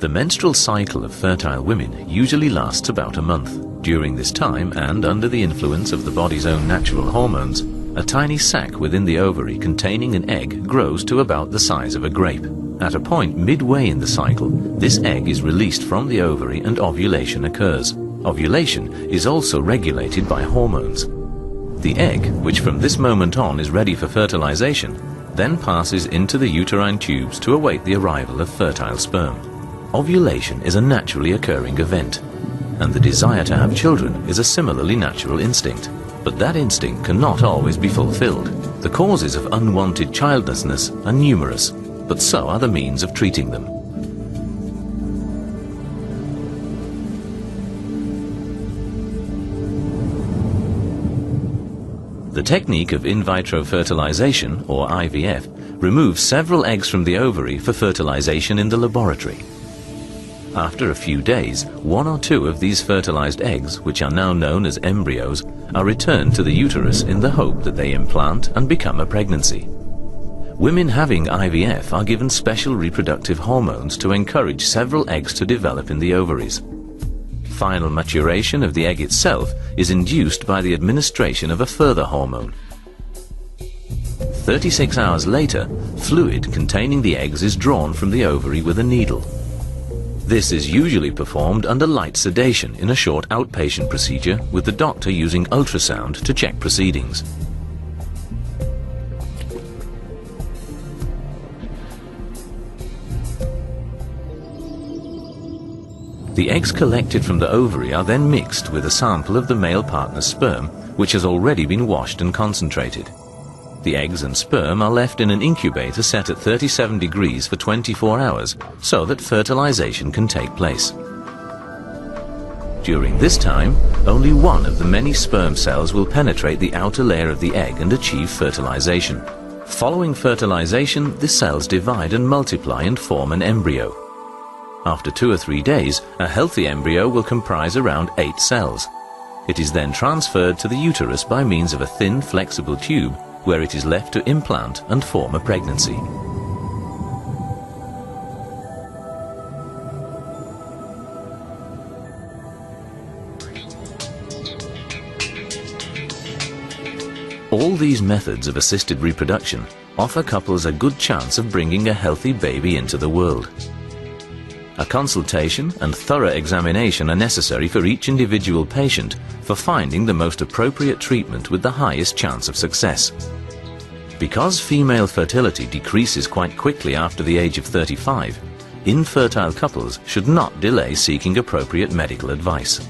The menstrual cycle of fertile women usually lasts about a month. During this time, and under the influence of the body's own natural hormones, a tiny sac within the ovary containing an egg grows to about the size of a grape. At a point midway in the cycle, this egg is released from the ovary and ovulation occurs. Ovulation is also regulated by hormones. The egg, which from this moment on is ready for fertilization, then passes into the uterine tubes to await the arrival of fertile sperm. Ovulation is a naturally occurring event, and the desire to have children is a similarly natural instinct. But that instinct cannot always be fulfilled. The causes of unwanted childlessness are numerous, but so are the means of treating them. The technique of in vitro fertilization, or IVF, removes several eggs from the ovary for fertilization in the laboratory. After a few days, one or two of these fertilized eggs, which are now known as embryos, are returned to the uterus in the hope that they implant and become a pregnancy. Women having IVF are given special reproductive hormones to encourage several eggs to develop in the ovaries. Final maturation of the egg itself is induced by the administration of a further hormone. 36 hours later, fluid containing the eggs is drawn from the ovary with a needle. This is usually performed under light sedation in a short outpatient procedure, with the doctor using ultrasound to check proceedings. The eggs collected from the ovary are then mixed with a sample of the male partner's sperm, which has already been washed and concentrated. The eggs and sperm are left in an incubator set at 37 degrees for 24 hours, so that fertilization can take place. During this time, only one of the many sperm cells will penetrate the outer layer of the egg and achieve fertilization. Following fertilization, the cells divide and multiply and form an embryo. After 2 or 3 days, a healthy embryo will comprise around 8 cells. It is then transferred to the uterus by means of a thin, flexible tube, where it is left to implant and form a pregnancy. All these methods of assisted reproduction offer couples a good chance of bringing a healthy baby into the world. A consultation and thorough examination are necessary for each individual patient for finding the most appropriate treatment with the highest chance of success. Because female fertility decreases quite quickly after the age of 35, infertile couples should not delay seeking appropriate medical advice.